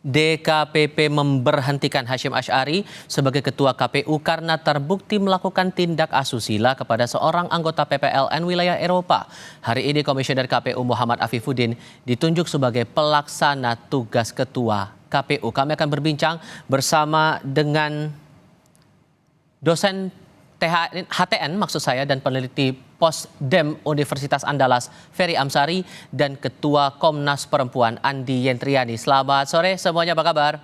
DKPP memberhentikan Hasyim Asy'ari sebagai Ketua KPU karena terbukti melakukan tindak asusila kepada seorang anggota PPLN wilayah Eropa. Hari ini Komisioner KPU Muhammad Afifuddin ditunjuk sebagai pelaksana tugas Ketua KPU. Kami akan berbincang bersama dengan dosen HTN maksud saya dan peneliti Posdem Universitas Andalas Ferry Amsari dan Ketua Komnas Perempuan Andi Yentriani. Selamat sore semuanya, apa kabar?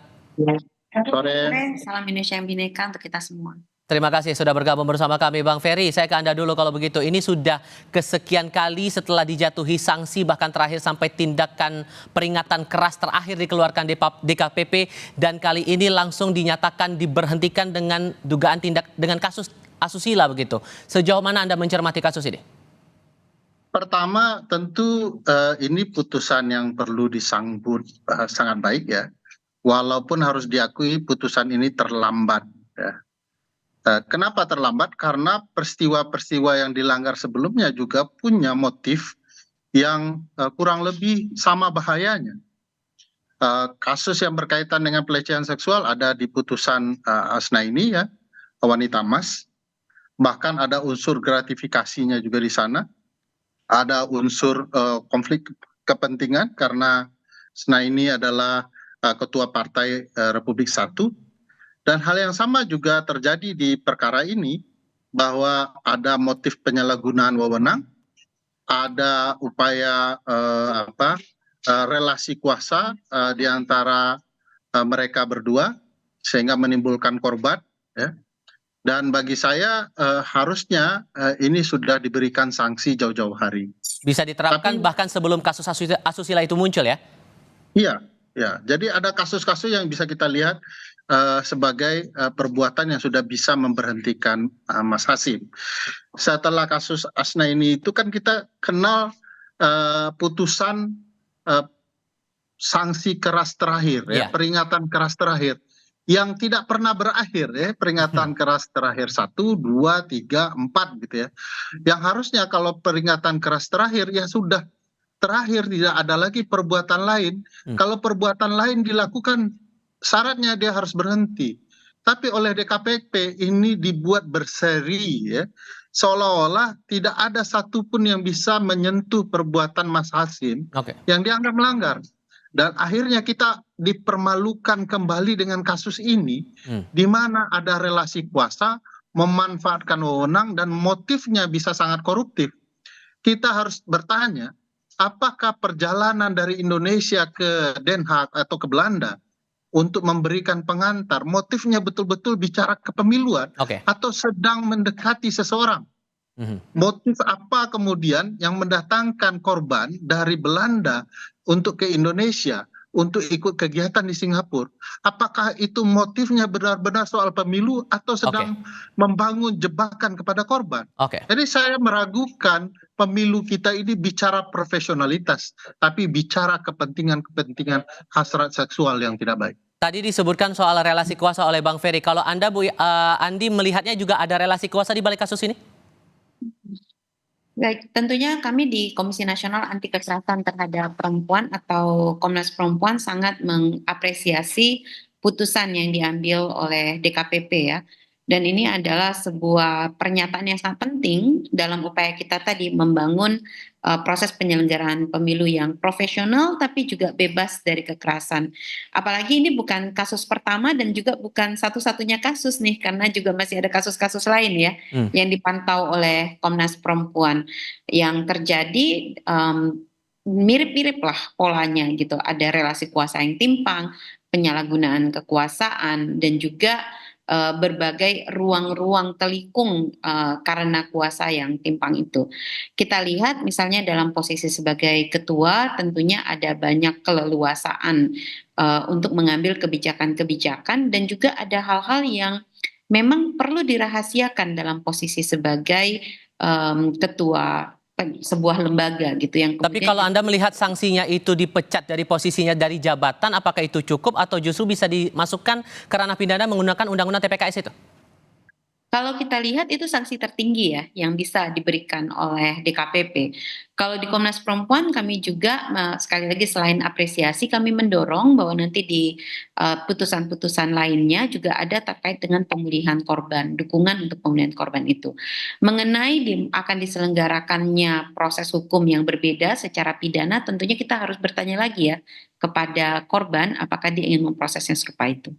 Sore. Salam Indonesia yang Bhinneka untuk kita semua. Terima kasih sudah bergabung bersama kami, Bang Ferry. Saya ke Anda dulu kalau begitu. Ini sudah kesekian kali setelah dijatuhi sanksi, bahkan terakhir sampai tindakan peringatan keras terakhir dikeluarkan DKPP, dan kali ini langsung dinyatakan diberhentikan dengan dugaan tindak dengan kasus asusila begitu. Sejauh mana Anda mencermati kasus ini? Pertama, tentu ini putusan yang perlu disambut sangat baik ya. Walaupun harus diakui putusan ini terlambat ya. Kenapa terlambat? Karena peristiwa-peristiwa yang dilanggar sebelumnya juga punya motif yang kurang lebih sama bahayanya. Kasus yang berkaitan dengan pelecehan seksual ada di putusan Asnaini ya, wanita emas. Bahkan ada unsur gratifikasinya juga di sana. Ada unsur konflik kepentingan karena Asnaini adalah ketua partai Republik Satu. Dan hal yang sama juga terjadi di perkara ini, bahwa ada motif penyalahgunaan wewenang, ada upaya relasi kuasa di antara mereka berdua sehingga menimbulkan korban ya. Dan bagi saya harusnya ini sudah diberikan sanksi jauh-jauh hari. Bisa diterapkan bahkan sebelum kasus asusila itu muncul ya? Iya, ya. Jadi ada kasus-kasus yang bisa kita lihat sebagai perbuatan yang sudah bisa memberhentikan Mas Hasyim. Setelah kasus Asnaini itu kan kita kenal putusan sanksi keras terakhir ya, peringatan keras terakhir. Yang tidak pernah berakhir ya, peringatan keras terakhir 1, 2, 3, 4 gitu ya. Yang harusnya kalau peringatan keras terakhir ya sudah terakhir, tidak ada lagi perbuatan lain. Kalau perbuatan lain dilakukan syaratnya dia harus berhenti. Tapi oleh DKPP ini dibuat berseri ya, seolah-olah tidak ada satupun yang bisa menyentuh perbuatan Mas Hasyim yang dianggap melanggar. Dan akhirnya kita dipermalukan kembali dengan kasus ini, di mana ada relasi kuasa, memanfaatkan wewenang, dan motifnya bisa sangat koruptif. Kita harus bertanya, apakah perjalanan dari Indonesia ke Den Haag atau ke Belanda untuk memberikan pengantar, motifnya betul-betul bicara kepemiluan atau sedang mendekati seseorang? Motif apa kemudian yang mendatangkan korban dari Belanda untuk ke Indonesia untuk ikut kegiatan di Singapura? Apakah itu motifnya benar-benar soal pemilu atau sedang membangun jebakan kepada korban? Jadi saya meragukan pemilu kita ini bicara profesionalitas, tapi bicara kepentingan-kepentingan hasrat seksual yang tidak baik. Tadi disebutkan soal relasi kuasa oleh Bang Ferry. Kalau Anda, Andi, melihatnya juga ada relasi kuasa di balik kasus ini? Baik, tentunya kami di Komisi Nasional Anti Kekerasan Terhadap Perempuan atau Komnas Perempuan sangat mengapresiasi putusan yang diambil oleh DKPP ya. Dan ini adalah sebuah pernyataan yang sangat penting dalam upaya kita tadi membangun proses penyelenggaraan pemilu yang profesional tapi juga bebas dari kekerasan. Apalagi ini bukan kasus pertama dan juga bukan satu-satunya kasus nih, karena juga masih ada kasus-kasus lain ya yang dipantau oleh Komnas Perempuan yang terjadi mirip-mirip lah polanya gitu. Ada relasi kuasa yang timpang, penyalahgunaan kekuasaan, dan juga berbagai ruang-ruang telikung karena kuasa yang timpang itu. Kita lihat misalnya dalam posisi sebagai ketua tentunya ada banyak keleluasaan untuk mengambil kebijakan-kebijakan, dan juga ada hal-hal yang memang perlu dirahasiakan dalam posisi sebagai ketua sebuah lembaga gitu yang Tapi kalau Anda melihat sanksinya itu dipecat dari posisinya dari jabatan, apakah itu cukup atau justru bisa dimasukkan ke ranah pidana menggunakan undang-undang TPKS itu? Kalau kita lihat itu sanksi tertinggi ya yang bisa diberikan oleh DKPP. Kalau di Komnas Perempuan kami juga sekali lagi selain apresiasi kami mendorong bahwa nanti di putusan-putusan lainnya juga ada terkait dengan pemulihan korban, dukungan untuk pemulihan korban itu. Mengenai akan diselenggarakannya proses hukum yang berbeda secara pidana tentunya kita harus bertanya lagi ya kepada korban apakah dia ingin memproses yang serupa itu.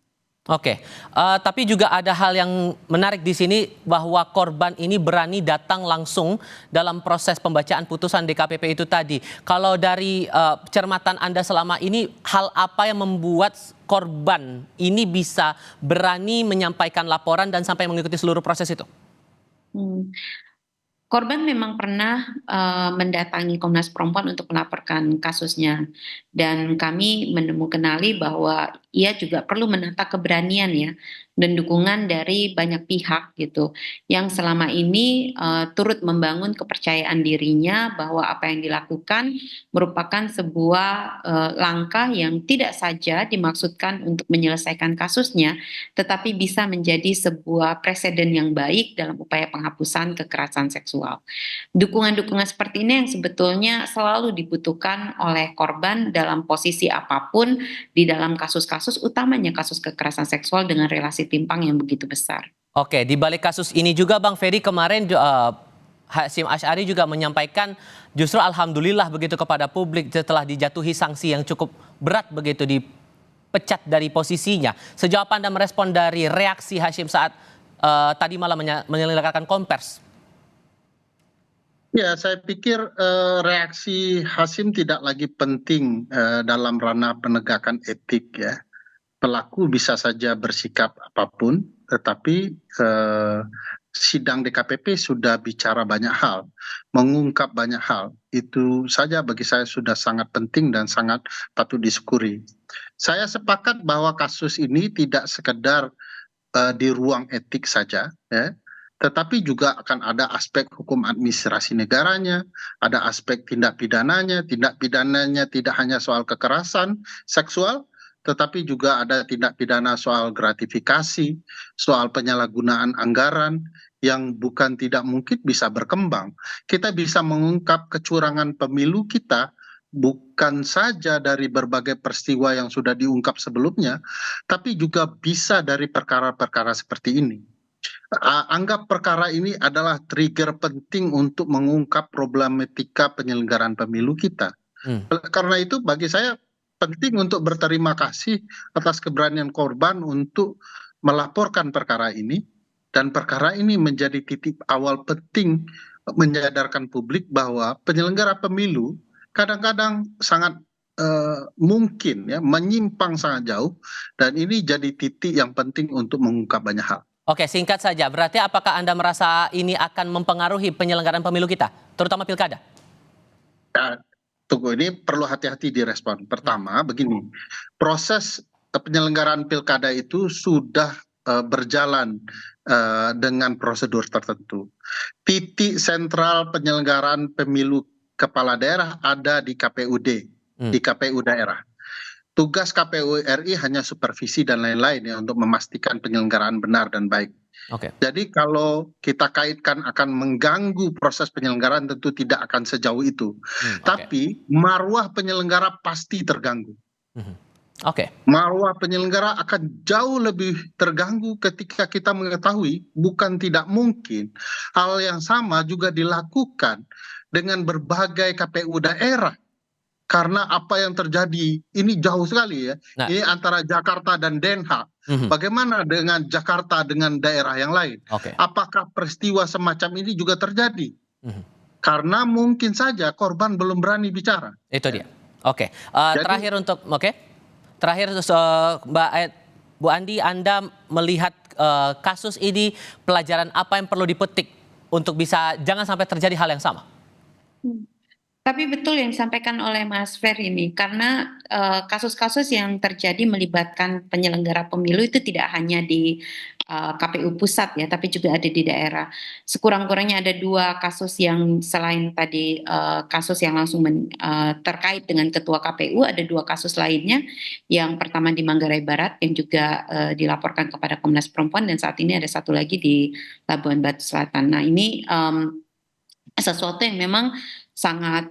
Oke, tapi juga ada hal yang menarik di sini bahwa korban ini berani datang langsung dalam proses pembacaan putusan DKPP itu tadi. Kalau dari cermatan Anda selama ini, hal apa yang membuat korban ini bisa berani menyampaikan laporan dan sampai mengikuti seluruh proses itu? Korban memang pernah mendatangi Komnas Perempuan untuk melaporkan kasusnya dan kami mengenali bahwa ia juga perlu menata keberanian ya dan dukungan dari banyak pihak gitu yang selama ini turut membangun kepercayaan dirinya bahwa apa yang dilakukan merupakan sebuah langkah yang tidak saja dimaksudkan untuk menyelesaikan kasusnya tetapi bisa menjadi sebuah preseden yang baik dalam upaya penghapusan kekerasan seksual. Dukungan-dukungan seperti ini yang sebetulnya selalu dibutuhkan oleh korban dalam posisi apapun di dalam kasus-kasus utamanya kasus kekerasan seksual dengan relasi timpang yang begitu besar. Oke, di balik kasus ini juga Bang Ferry kemarin Hasyim Asy'ari juga menyampaikan justru alhamdulillah begitu kepada publik setelah dijatuhi sanksi yang cukup berat begitu dipecat dari posisinya. Sejauh apa Anda merespon dari reaksi Hasyim saat tadi malam menyelenggarakan konvers? Ya, saya pikir reaksi Hasyim tidak lagi penting dalam ranah penegakan etik ya. Pelaku bisa saja bersikap apapun, tetapi sidang DKPP sudah bicara banyak hal, mengungkap banyak hal. Itu saja bagi saya sudah sangat penting dan sangat patut disyukuri. Saya sepakat bahwa kasus ini tidak sekedar di ruang etik saja, ya, tetapi juga akan ada aspek hukum administrasi negaranya, ada aspek tindak pidananya tidak hanya soal kekerasan seksual, tetapi juga ada tindak pidana soal gratifikasi, soal penyalahgunaan anggaran yang bukan tidak mungkin bisa berkembang. Kita bisa mengungkap kecurangan pemilu kita bukan saja dari berbagai peristiwa yang sudah diungkap sebelumnya, tapi juga bisa dari perkara-perkara seperti ini. Anggap perkara ini adalah trigger penting untuk mengungkap problematika penyelenggaraan pemilu kita. Karena itu bagi saya penting untuk berterima kasih atas keberanian korban untuk melaporkan perkara ini, dan perkara ini menjadi titik awal penting menyadarkan publik bahwa penyelenggara pemilu kadang-kadang sangat mungkin ya menyimpang sangat jauh, dan ini jadi titik yang penting untuk mengungkap banyak hal. Oke, singkat saja. Berarti apakah Anda merasa ini akan mempengaruhi penyelenggaraan pemilu kita, terutama pilkada? Ya, tunggu, ini perlu hati-hati direspon. Pertama, begini, proses penyelenggaraan pilkada itu sudah berjalan dengan prosedur tertentu. Titik sentral penyelenggaraan pemilu kepala daerah ada di KPUD, di KPU daerah. Tugas KPU RI hanya supervisi dan lain-lain ya untuk memastikan penyelenggaraan benar dan baik. Jadi kalau kita kaitkan akan mengganggu proses penyelenggaraan tentu tidak akan sejauh itu. Tapi marwah penyelenggara pasti terganggu. Marwah penyelenggara akan jauh lebih terganggu ketika kita mengetahui bukan tidak mungkin hal yang sama juga dilakukan dengan berbagai KPU daerah. Karena apa yang terjadi ini jauh sekali ya. Ini antara Jakarta dan Den Haag. Bagaimana dengan Jakarta dengan daerah yang lain? Apakah peristiwa semacam ini juga terjadi? Karena mungkin saja korban belum berani bicara. Itu dia. Terakhir untuk terakhir Bu Andi, Anda melihat kasus ini pelajaran apa yang perlu dipetik untuk bisa jangan sampai terjadi hal yang sama? Tapi betul yang disampaikan oleh Mas Ferry ini, karena kasus-kasus yang terjadi melibatkan penyelenggara pemilu itu tidak hanya di KPU pusat ya, tapi juga ada di daerah. Sekurang-kurangnya ada 2 kasus yang selain tadi kasus yang langsung terkait dengan ketua KPU, ada 2 kasus lainnya. Yang pertama di Manggarai Barat yang juga dilaporkan kepada Komnas Perempuan, dan saat ini ada satu lagi di Labuan Batu Selatan. Nah ini sesuatu yang memang sangat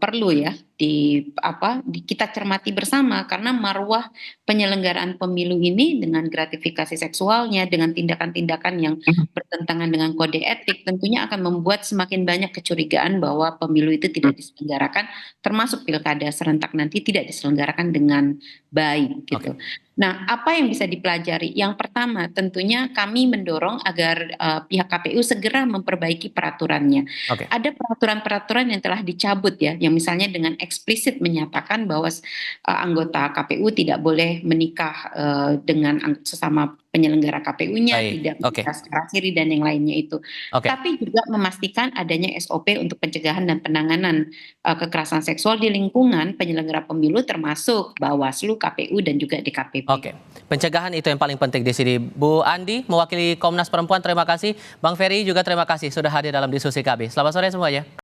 perlu ya kita cermati bersama, karena marwah penyelenggaraan pemilu ini dengan gratifikasi seksualnya, dengan tindakan-tindakan yang bertentangan dengan kode etik, tentunya akan membuat semakin banyak kecurigaan bahwa pemilu itu tidak diselenggarakan, termasuk pilkada serentak nanti tidak diselenggarakan dengan baik gitu. Nah, apa yang bisa dipelajari? Yang pertama, tentunya kami mendorong agar pihak KPU segera memperbaiki peraturannya. Ada peraturan-peraturan yang telah dicabut ya, yang misalnya dengan eksplisit menyatakan bahwa anggota KPU tidak boleh menikah dengan sesama penyelenggara KPU-nya, tidak menikah secara siri dan yang lainnya itu. Tapi juga memastikan adanya SOP untuk pencegahan dan penanganan kekerasan seksual di lingkungan penyelenggara pemilu, termasuk Bawaslu, KPU, dan juga DKPP. Pencegahan itu yang paling penting di sini. Bu Andi, mewakili Komnas Perempuan, terima kasih. Bang Ferry juga terima kasih sudah hadir dalam diskusi kami. Selamat sore semuanya.